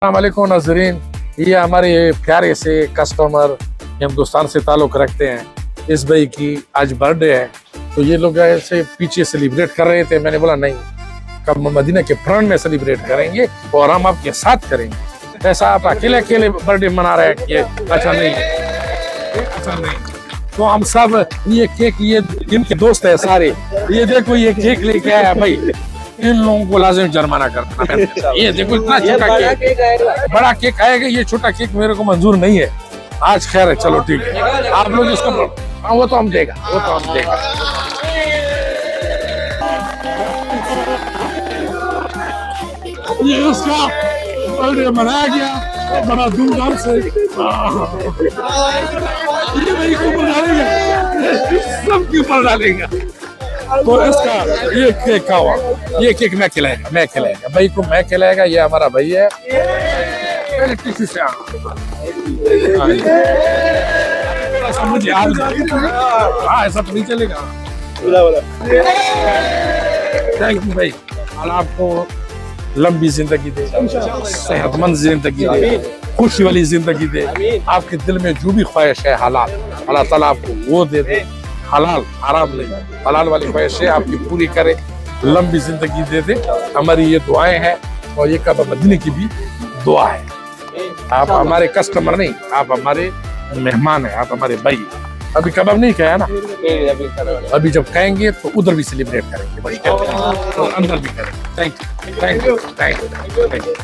अस्सलामुअलैकुम नाज़रीन, ये हमारे प्यारे से कस्टमर हिंदुस्तान से ताल्लुक़ रखते हैं। इस भाई की आज बर्थडे है तो ये लोग ऐसे पीछे सेलिब्रेट कर रहे थे। मैंने बोला नहीं, कब मदीना के फ्रंट में सेलिब्रेट करेंगे और हम आपके साथ करेंगे। ऐसा आप अकेले अकेले बर्थडे मना रहे हैं कि अच्छा नहीं, अच्छा नहीं। तो हम सब ये केक, ये इनके दोस्त है सारे, ये देखो ये केक लेके आया भाई, इन लोगों को लाजिम जुर्माना करना है। ये देखो इतना छोटा केक, बड़ा केक आएगा, ये छोटा केक मेरे को मंजूर नहीं है आज। खैर है, चलो ठीक है, आप लोग इसको वो तो हम देगा, वो तो हम देगा। ये उसका बर्थडे मनाया गया बड़ा धूमधाम से। ये भाई को डालेगा, सबके ऊपर डालेगा। तो इसका ये केक का हुआ, ये केक मैं खिलाएगा भाई को, मैं खिलाएगा। ये हमारा भाई है। ऐसा मुझे हाँ, ऐसा तो नहीं चलेगा। थैंक यू भाई, आपको लंबी जिंदगी दे, सेहतमंद जिंदगी दे, खुशी वाली जिंदगी दे। आपके दिल में जो भी ख्वाहिश है हलाल, अल्लाह ताला आपको वो दे दे। हलाल हराम नहीं, हलाल वाली ख्वाहिशें आपकी पूरी करे, लंबी जिंदगी दे दे। हमारी ये दुआएं हैं और ये कबा मदीने की भी दुआ है। आप हमारे कस्टमर नहीं, आप हमारे मेहमान हैं, आप हमारे भाई। अभी कबाब नहीं खाया ना, अभी जब खाएंगे तो उधर भी सेलिब्रेट करेंगे, तो अंदर भी करेंगे। Thank you, thank you, thank you, thank you.